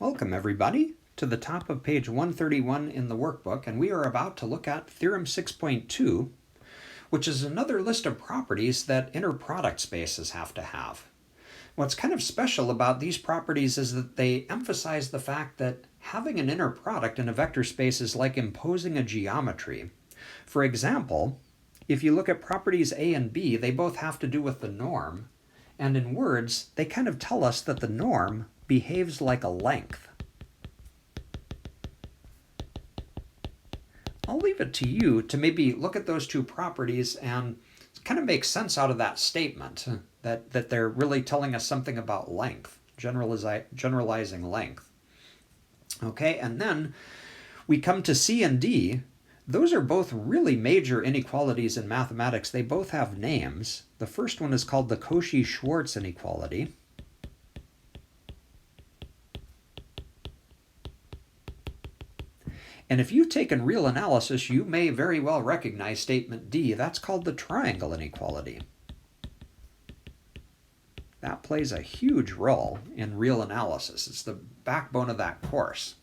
Welcome everybody to the top of page 131 in the workbook, and we are about to look at Theorem 6.2, which is another list of properties that inner product spaces have to have. What's kind of special about these properties is that they emphasize the fact that having an inner product in a vector space is like imposing a geometry. For example, if you look at properties A and B, they both have to do with the norm, and in words, they kind of tell us that the norm behaves like a length. I'll leave it to you to maybe look at those two properties and kind of make sense out of that statement, that they're really telling us something about length, generalizing length. Okay, and then we come to C and D. Those are both really major inequalities in mathematics. They both have names. The first one is called the Cauchy-Schwarz inequality. And if you've taken real analysis, you may very well recognize statement D. That's called the triangle inequality. That plays a huge role in real analysis. It's the backbone of that course.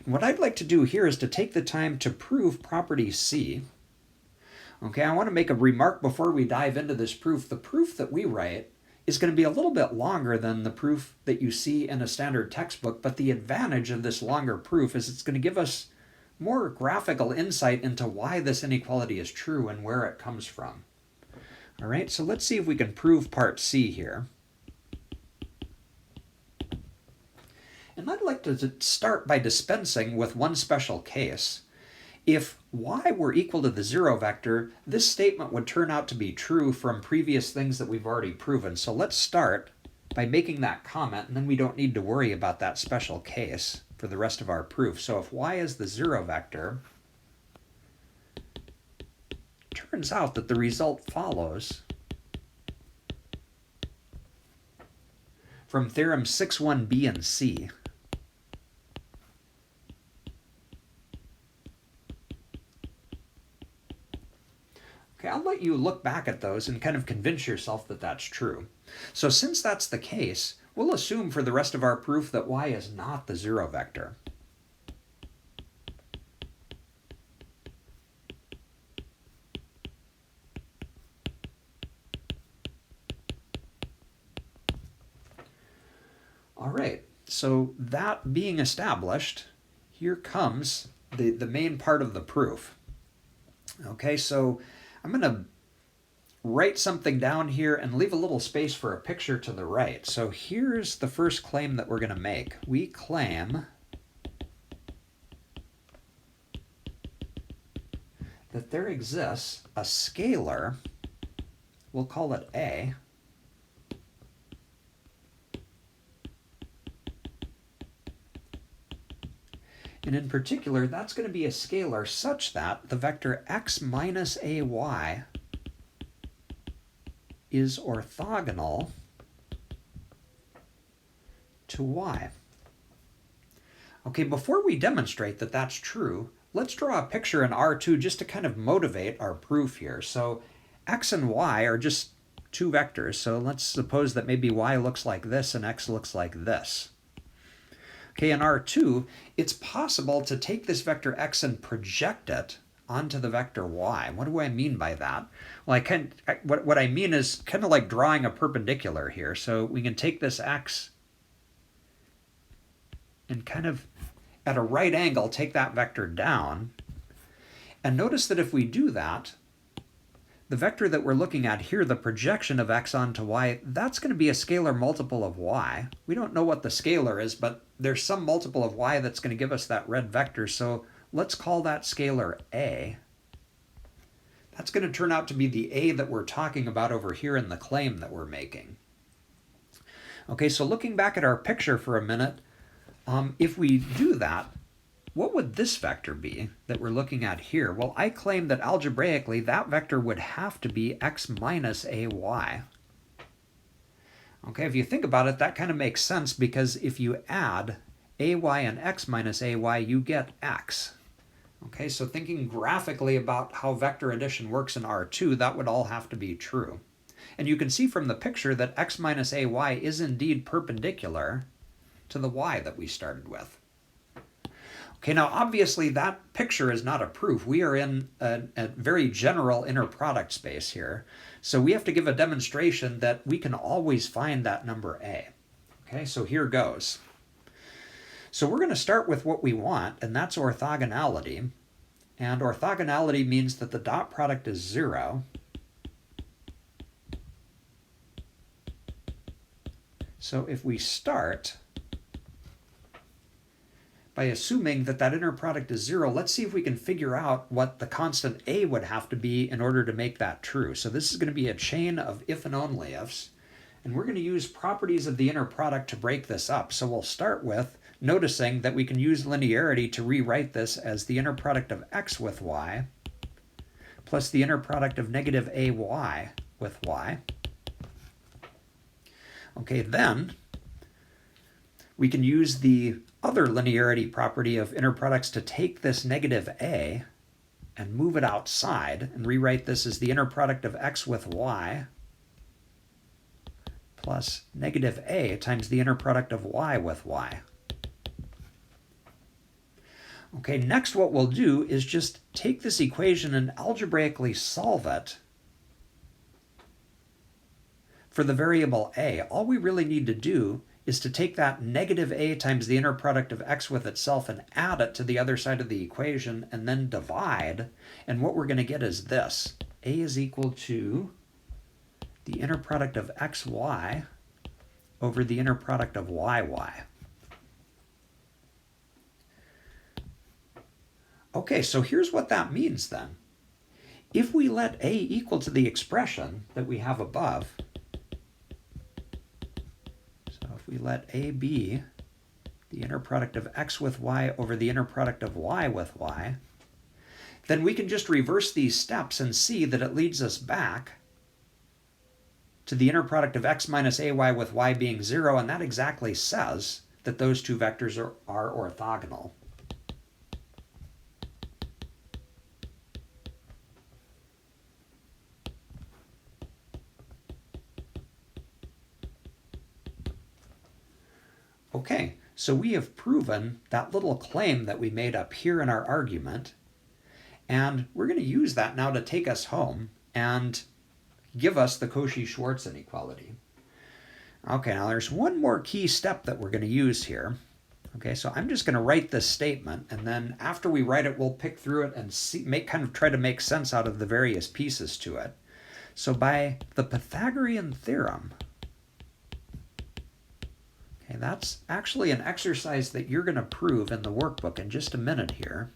And what I'd like to do here is to take the time to prove property C. Okay, I want to make a remark before we dive into this proof. The proof that we write is going to be a little bit longer than the proof that you see in a standard textbook, but the advantage of this longer proof is it's going to give us more graphical insight into why this inequality is true and where it comes from. All right, so let's see if we can prove part C here. And I'd like to start by dispensing with one special case. If y were equal to the zero vector, this statement would turn out to be true from previous things that we've already proven. So let's start by making that comment, and then we don't need to worry about that special case for the rest of our proof. So if y is the zero vector, it turns out that the result follows from Theorem 6.1b and c. Okay, I'll let you look back at those and kind of convince yourself that that's true. So since that's the case, we'll assume for the rest of our proof that y is not the zero vector. All right, so that being established, here comes the main part of the proof. Okay, so I'm going to write something down here and leave a little space for a picture to the right. So here's the first claim that we're going to make. We claim that there exists a scalar, we'll call it A, and in particular, that's going to be a scalar such that the vector x minus ay is orthogonal to y. Okay, before we demonstrate that that's true, let's draw a picture in R2 just to kind of motivate our proof here. So x and y are just two vectors, so let's suppose that maybe y looks like this and x looks like this. Okay, in R2, it's possible to take this vector x and project it onto the vector y. What do I mean by that? Well, what I mean is kind of like drawing a perpendicular here. So we can take this x and kind of at a right angle take that vector down. And notice that if we do that, the vector that we're looking at here, the projection of x onto y, that's going to be a scalar multiple of y. We don't know what the scalar is, but there's some multiple of y that's going to give us that red vector, so let's call that scalar A. That's going to turn out to be the A that we're talking about over here in the claim that we're making. Okay, so looking back at our picture for a minute, if we do that, what would this vector be that we're looking at here? Well, I claim that algebraically that vector would have to be x minus ay. Okay, if you think about it, that kind of makes sense because if you add ay and x minus ay, you get x. Okay, so thinking graphically about how vector addition works in R2, that would all have to be true. And you can see from the picture that x minus ay is indeed perpendicular to the y that we started with. Okay, now obviously that picture is not a proof. We are in a very general inner product space here. So we have to give a demonstration that we can always find that number a. Okay, so here goes. So we're going to start with what we want, and that's orthogonality. And orthogonality means that the dot product is 0. So if we start by assuming that that inner product is 0, let's see if we can figure out what the constant a would have to be in order to make that true. So this is going to be a chain of if and only ifs, and we're going to use properties of the inner product to break this up. So we'll start with noticing that we can use linearity to rewrite this as the inner product of x with y plus the inner product of negative ay with y. Okay, then we can use the other linearity property of inner products to take this negative a and move it outside and rewrite this as the inner product of x with y plus negative a times the inner product of y with y. Okay, next what we'll do is just take this equation and algebraically solve it for the variable a. All we really need to do is to take that negative a times the inner product of x with itself and add it to the other side of the equation and then divide. And what we're going to get is this. A is equal to the inner product of xy over the inner product of yy. Okay, so here's what that means then. If we let a equal to the expression that we have above, we let a be the inner product of x with y over the inner product of y with y, then we can just reverse these steps and see that it leads us back to the inner product of x minus ay with y being 0, and that exactly says that those two vectors are orthogonal. Okay, so we have proven that little claim that we made up here in our argument, and we're going to use that now to take us home and give us the Cauchy-Schwarz inequality. Okay, now there's one more key step that we're going to use here. Okay, so I'm just going to write this statement, and then after we write it, we'll pick through it and try to make sense out of the various pieces to it. So by the Pythagorean Theorem, okay, that's actually an exercise that you're going to prove in the workbook in just a minute here.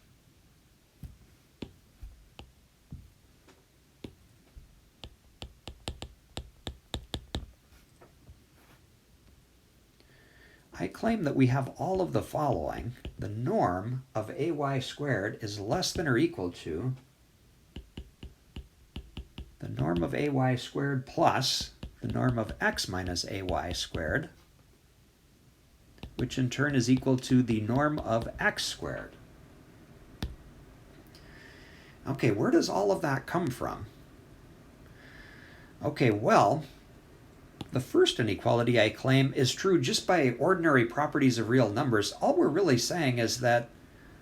I claim that we have all of the following. The norm of ay squared is less than or equal to the norm of ay squared plus the norm of x minus ay squared, which in turn is equal to the norm of x squared. Okay, where does all of that come from? Okay, well, the first inequality I claim is true just by ordinary properties of real numbers. All we're really saying is that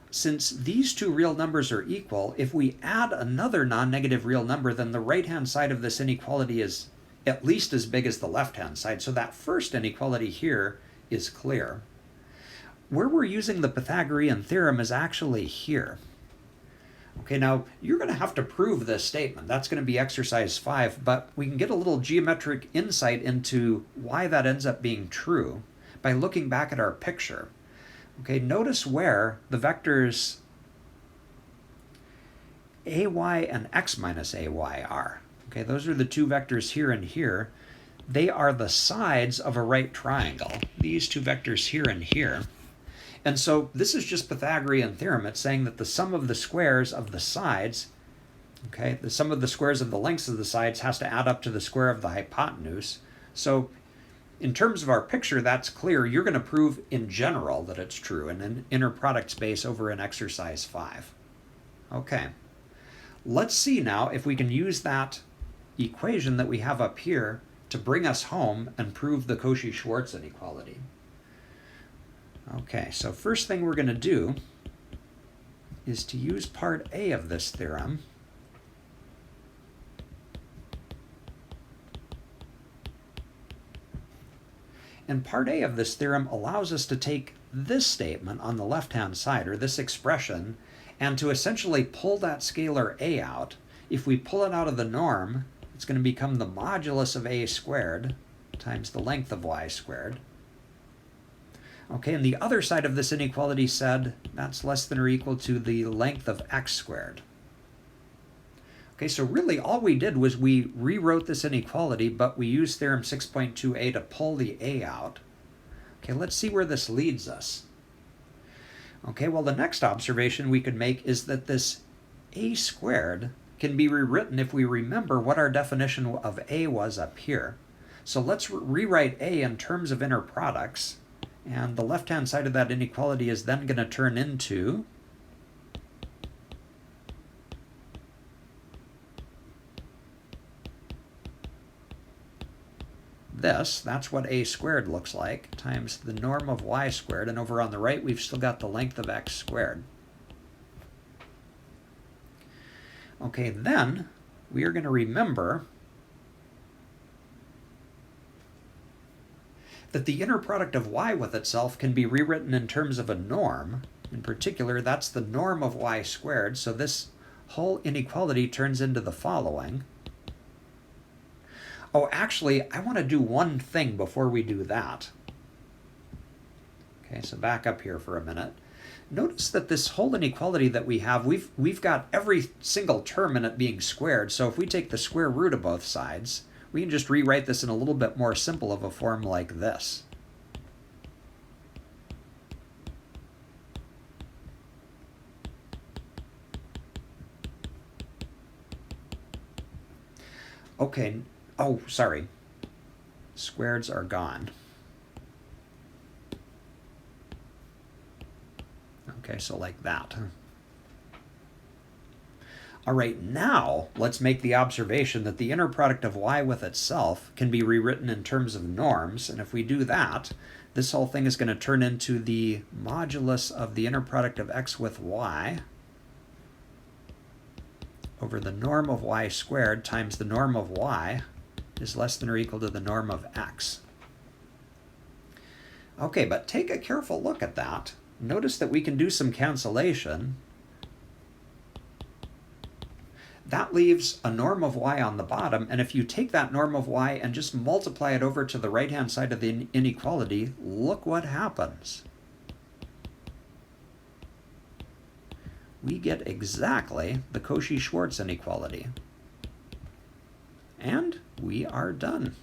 since these two real numbers are equal, if we add another non-negative real number, then the right-hand side of this inequality is at least as big as the left-hand side. So that first inequality here is clear. Where we're using the Pythagorean theorem is actually here. Okay, now you're going to have to prove this statement. That's going to be exercise 5, but we can get a little geometric insight into why that ends up being true by looking back at our picture. Okay, notice where the vectors ay and x minus ay are. Okay, those are the two vectors here and here. They are the sides of a right triangle, these two vectors here and here. And so this is just Pythagorean theorem. It's saying that the sum of the squares of the sides, okay, the sum of the squares of the lengths of the sides has to add up to the square of the hypotenuse. So in terms of our picture, that's clear. You're going to prove in general that it's true in an inner product space over in exercise 5. Okay, let's see now if we can use that equation that we have up here to bring us home and prove the Cauchy-Schwarz inequality. Okay, so first thing we're going to do is to use part A of this theorem and part A of this theorem allows us to take this statement on the left-hand side, or this expression, and to essentially pull that scalar a out. If we pull it out of the norm, it's going to become the modulus of a squared times the length of y squared. Okay, and the other side of this inequality said that's less than or equal to the length of x squared. Okay, so really all we did was we rewrote this inequality, but we used Theorem 6.2a to pull the a out. Okay, let's see where this leads us. Okay, well, the next observation we could make is that this a squared can be rewritten if we remember what our definition of a was up here. So let's rewrite a in terms of inner products, and the left-hand side of that inequality is then going to turn into this. That's what a squared looks like, times the norm of y squared, and over on the right we've still got the length of x squared. Okay, then we are going to remember that the inner product of y with itself can be rewritten in terms of a norm. In particular, that's the norm of y squared, so this whole inequality turns into the following. Oh, actually, I want to do one thing before we do that. Okay, so back up here for a minute. Notice that this whole inequality that we have, we've got every single term in it being squared, so if we take the square root of both sides, we can just rewrite this in a little bit more simple of a form like this. Okay, oh, sorry. Squareds are gone. Okay, so like that. All right, now let's make the observation that the inner product of y with itself can be rewritten in terms of norms, and if we do that, this whole thing is going to turn into the modulus of the inner product of x with y over the norm of y squared times the norm of y is less than or equal to the norm of x. Okay, but take a careful look at that. Notice that we can do some cancellation. That leaves a norm of y on the bottom, and if you take that norm of y and just multiply it over to the right-hand side of the inequality, look what happens. We get exactly the Cauchy-Schwarz inequality. And we are done.